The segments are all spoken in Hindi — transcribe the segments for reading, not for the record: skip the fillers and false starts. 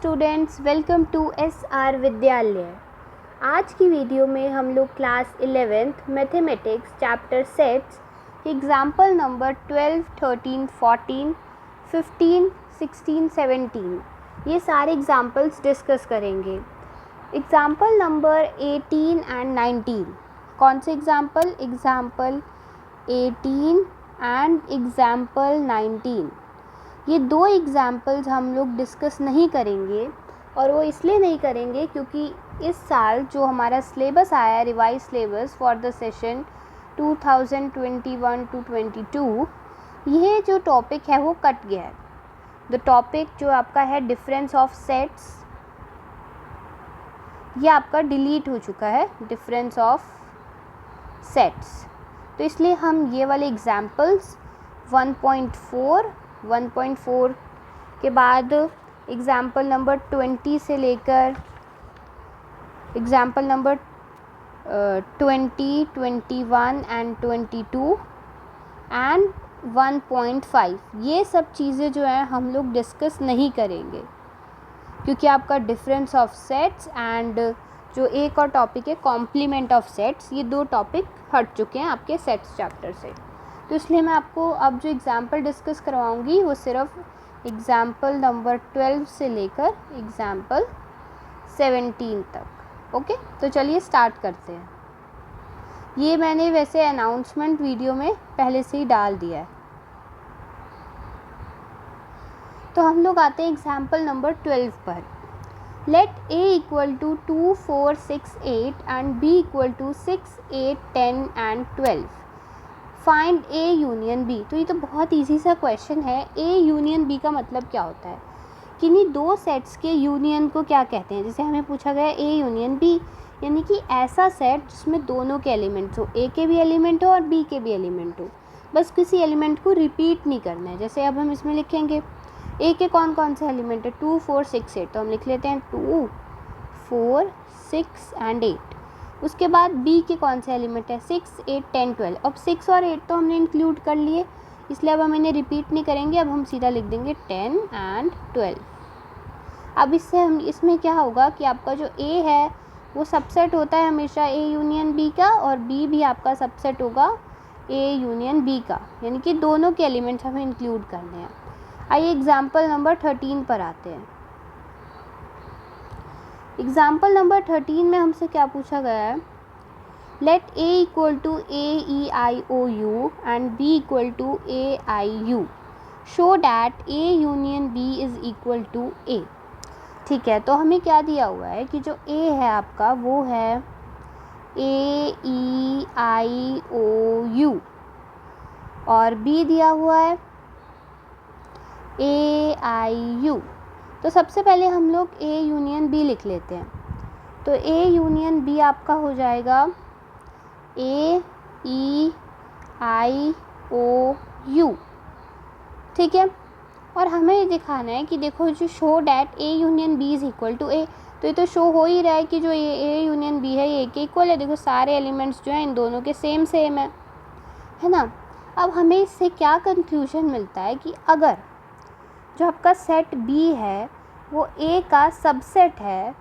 स्टूडेंट्स, वेलकम टू SR विद्यालय। आज की वीडियो में हम लोग class 11th mathematics chapter sets के एग्जाम्पल नंबर 12, 13, 14, 15, 16, 17 ये सारे एग्जाम्पल्स डिस्कस करेंगे। एग्जाम्पल नंबर 18 एंड 19 कौन से एग्जाम्पल 18 एंड एग्जाम्पल 19 ये दो एग्जाम्पल्स हम लोग डिस्कस नहीं करेंगे। और वो इसलिए नहीं करेंगे क्योंकि इस साल जो हमारा सिलेबस आया revise syllabus for the session 2021 to 22 ये जो टॉपिक है वो कट गया है। द टॉपिक जो आपका है डिफरेंस ऑफ सेट्स ये आपका डिलीट हो चुका है, डिफरेंस ऑफ सेट्स। तो इसलिए हम ये वाले एग्जाम्पल्स 1.4 के बाद एग्ज़ाम्पल नंबर 20 से लेकर एग्ज़ाम्पल नंबर 20, 21 एंड 22 एंड 1.5 ये सब चीज़ें जो हैं हम लोग डिस्कस नहीं करेंगे क्योंकि आपका डिफरेंस ऑफ सेट्स एंड जो एक और टॉपिक है कॉम्प्लीमेंट ऑफ सेट्स ये दो टॉपिक हट चुके हैं आपके सेट्स चैप्टर से। तो इसलिए मैं आपको अब जो एग्ज़ाम्पल डिस्कस करवाऊँगी वो सिर्फ एग्ज़ाम्पल नंबर 12 से लेकर एग्ज़ाम्पल 17 तक। ओके, तो चलिए स्टार्ट करते हैं। ये मैंने वैसे अनाउंसमेंट वीडियो में पहले से ही डाल दिया है। तो हम लोग आते हैं एग्ज़ाम्पल नंबर 12 पर। Let a equal to 2, 4, 6, 8 and b equal to 6, 8, 10 and 12। Find A union B. तो ये तो बहुत ईजी सा क्वेश्चन है। ए यूनियन बी का मतलब क्या होता है? किन्हीं दो सेट्स के यूनियन को क्या कहते हैं? जैसे हमें पूछा गया ए यूनियन बी, यानी कि ऐसा सेट जिसमें दोनों के एलिमेंट्स हो, ए के भी एलिमेंट हो और बी के भी एलिमेंट हो, बस किसी एलिमेंट को रिपीट नहीं करना है। जैसे अब हम इसमें लिखेंगे ए के कौन कौन से एलिमेंट है 2, 4, 6, 8, तो हम लिख लेते हैं 2, 4, 6 एंड 8। उसके बाद बी के कौन से एलिमेंट है 6, 8, 10, 12। अब 6 और 8 तो हमने इंक्लूड कर लिए, इसलिए अब हम इन्हें रिपीट नहीं करेंगे। अब हम सीधा लिख देंगे 10 एंड 12। अब इससे हम इसमें क्या होगा कि आपका जो ए है वो सबसेट होता है हमेशा ए यूनियन बी का, और बी भी आपका सबसेट होगा ए यूनियन बी का, यानी कि दोनों के एलिमेंट्स हमें इंक्लूड करने हैं। आइए एग्जाम्पल नंबर 13 पर आते हैं। एग्जाम्पल नंबर 13 में हमसे क्या पूछा गया है? Let A equal to AEIOU and B equal to AIU show that A union B is equal to A. ठीक है, तो हमें क्या दिया हुआ है कि जो ए है आपका वो है AEIOU और बी दिया हुआ है AIU। तो सबसे पहले हम लोग ए यूनियन बी लिख लेते हैं। तो ए यूनियन बी आपका हो जाएगा AEIOU। ठीक है, और हमें ये दिखाना है कि देखो जो show that A union B is equal to A, तो ये तो शो हो ही रहा है कि जो ए यूनियन बी है ये के इक्वल है। देखो सारे एलिमेंट्स जो हैं इन दोनों के सेम है ना। अब हमें इससे क्या कंक्लूजन मिलता है कि अगर जो आपका सेट बी है वो ए का सबसेट है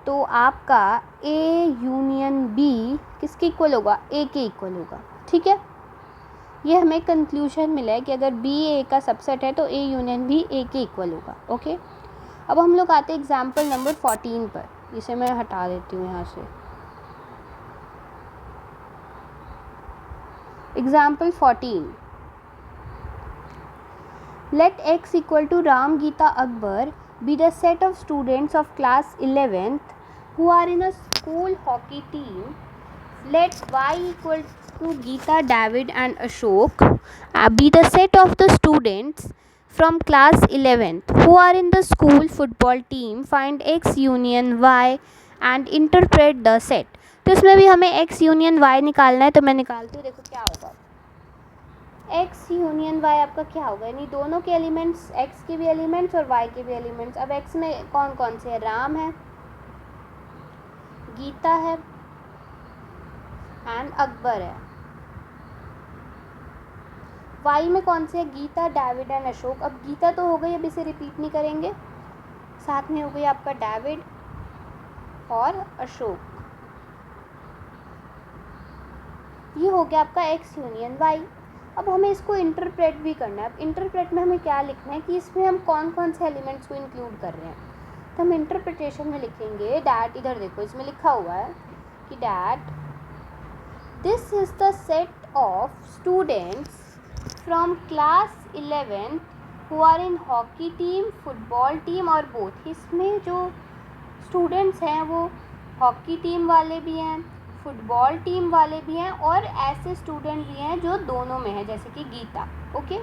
तो आपका ए यूनियन बी किसके इक्वल होगा? ए के इक्वल होगा। ठीक है, ये हमें कंक्लूजन मिला है कि अगर बी ए का सबसेट है तो ए यूनियन बी ए के इक्वल होगा। ओके, अब हम लोग आते हैं एग्जाम्पल नंबर 14 पर। इसे मैं हटा देती हूँ यहाँ से। Example 14। Let x equal to Ram, Geeta, Akbar be the set of students of class 11th who are in a school hockey team. Let y equal to Geeta, David and Ashok be the set of the students from class 11th who are in the school football team. Find x union y and interpret the set. तो इसमें भी हमें x union y निकालना है, तो मैं निकालती हूँ। देखो क्या होगा, x यूनियन y आपका क्या होगा, यानी दोनों के एलिमेंट्स x के भी एलिमेंट्स और y के भी एलिमेंट्स। अब x में कौन कौन से है? राम है, गीता है एंड अकबर है। y में कौन से है? Geeta, David and Ashok. अब गीता तो हो गई, अब इसे रिपीट नहीं करेंगे। साथ में हो गई आपका डेविड और अशोक। ये हो गया आपका x यूनियन y। अब हमें इसको इंटरप्रेट भी करना है। अब इंटरप्रेट में हमें क्या लिखना है कि इसमें हम कौन कौन से एलिमेंट्स को इंक्लूड कर रहे हैं। तो हम इंटरप्रिटेशन में लिखेंगे डैट, इधर देखो इसमें लिखा हुआ है कि that this is the set of students from class 11 who are in hockey team, football team और बोथ। इसमें जो स्टूडेंट्स हैं वो हॉकी टीम वाले भी हैं, फुटबॉल टीम वाले भी हैं और ऐसे स्टूडेंट भी हैं जो दोनों में हैं, जैसे कि गीता। ओके,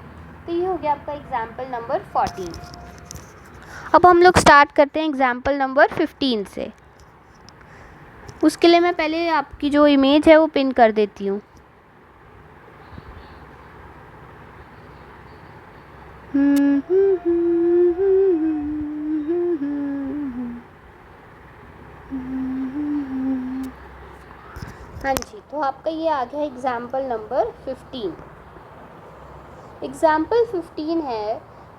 तो ये हो गया आपका एग्जाम्पल नंबर 14। अब हम लोग स्टार्ट करते हैं एग्जाम्पल नंबर 15 से। उसके लिए मैं पहले आपकी जो इमेज है वो पिन कर देती हूँ। हाँ जी, तो आपका ये आ गया एग्जाम्पल नंबर 15। एग्जाम्पल 15 है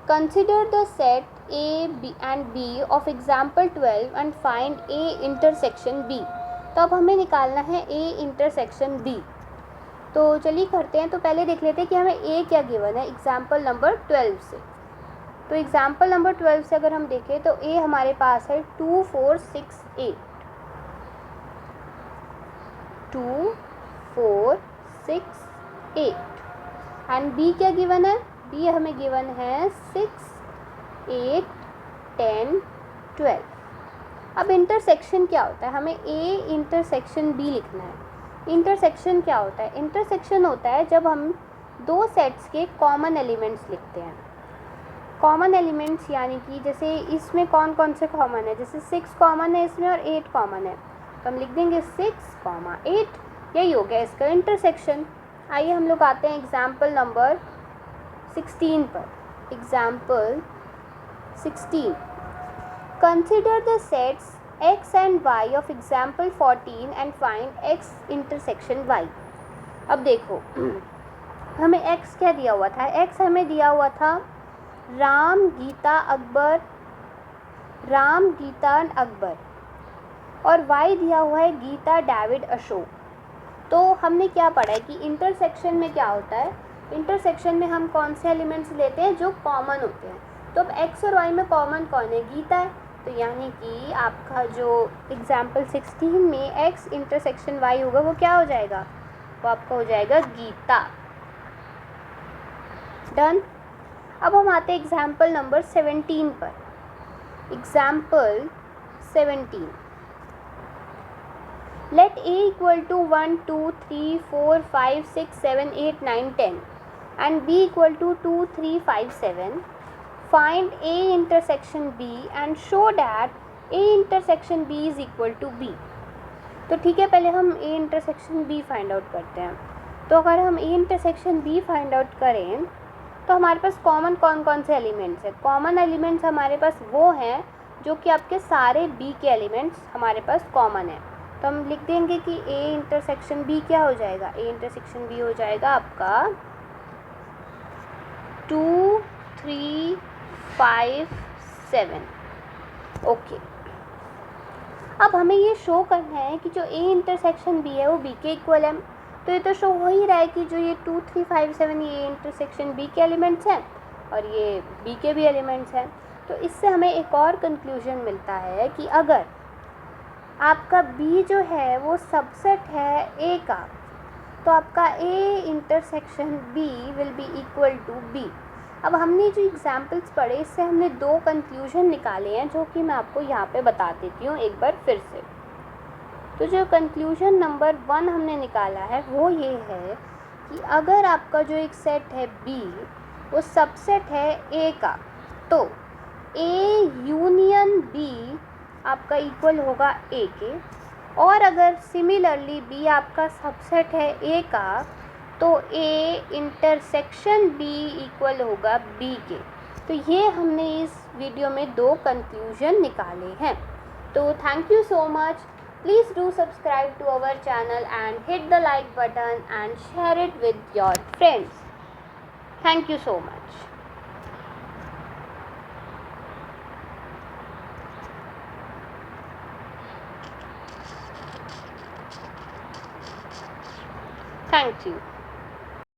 consider the set A B and B of example 12 and find A intersection B. तो अब हमें निकालना है ए इंटरसेक्शन बी। तो चलिए करते हैं। तो पहले देख लेते हैं कि हमें ए क्या गिवन है एग्जाम्पल नंबर 12 से। तो एग्जाम्पल नंबर 12 से अगर हम देखें तो ए हमारे पास है 2 4 6 8, 2 4 6 8 एंड बी क्या गिवन है, बी हमें गिवन है 6 8 10 12। अब इंटरसेक्शन क्या होता है, हमें ए इंटरसेक्शन बी लिखना है। इंटरसेक्शन क्या होता है, इंटरसेक्शन होता है जब हम दो सेट्स के कॉमन एलिमेंट्स लिखते हैं। कॉमन एलिमेंट्स यानी कि जैसे इसमें कौन कौन से कॉमन है, जैसे 6 कॉमन है इसमें और 8 कॉमन है, तो हम लिख देंगे 6, 8। यही हो गया इसका इंटरसेक्शन। आइए हम लोग आते हैं एग्जाम्पल नंबर 16 पर। Example 16, consider the sets x and y of example 14 and find x intersection y। अब देखो हमें x क्या दिया हुआ था, x हमें दिया हुआ था राम गीता अकबर, राम गीता अकबर, और y दिया हुआ है गीता डेविड अशोक। तो हमने क्या पढ़ा है कि इंटरसेक्शन में क्या होता है, इंटरसेक्शन में हम कौन से एलिमेंट्स लेते हैं जो कॉमन होते हैं। तो अब x और y में कॉमन कौन है, गीता है। तो यानी कि आपका जो एग्जाम्पल 16 में x इंटरसेक्शन y होगा वो क्या हो जाएगा, वो आपका हो जाएगा गीता। डन। अब हम आते हैं एग्जाम्पल नंबर 17 पर। Example 17, let a equal to 1 2 3 4 5 6 7 8 9 10 and b equal to 2 3 5 7. Find a intersection b and show that a intersection b is equal to b. तो ठीक है, पहले हम a intersection b find out करते हैं। तो अगर हम a intersection b find out करें तो हमारे पास कॉमन कौन कौन से एलिमेंट्स हैं। कॉमन एलिमेंट्स हमारे पास वो हैं जो कि आपके सारे b के एलिमेंट्स हमारे पास कॉमन है। तो हम लिख देंगे कि a इंटरसेक्शन b क्या हो जाएगा, a इंटरसेक्शन b हो जाएगा आपका 2 3 5 7। ओके, अब हमें ये शो करना है कि जो a इंटरसेक्शन b है वो b के इक्वल है। तो ये तो शो हो ही रहा है कि जो ये 2 3 5 7 ये इंटरसेक्शन b के एलिमेंट्स हैं और ये b के भी एलिमेंट्स हैं। तो इससे हमें एक और कंक्लूजन मिलता है कि अगर आपका b जो है वो सबसेट है a का, तो आपका a intersection b will be equal to b। अब हमने जो एग्जाम्पल्स पढ़े इससे हमने दो कंक्लूजन निकाले हैं जो कि मैं आपको यहाँ पे बता देती हूँ एक बार फिर से। तो जो कंक्लूजन नंबर 1 हमने निकाला है वो ये है कि अगर आपका जो एक सेट है b वो सबसेट है a का, तो a यूनियन b आपका इक्वल होगा a के, और अगर सिमिलरली b आपका सबसेट है a का तो a इंटरसेक्शन b इक्वल होगा b के। तो ये हमने इस वीडियो में दो कंक्लूजन निकाले हैं। तो thank you so much. Please do subscribe to our channel and hit the like button and share it with your friends. Thank you so much. Thank you.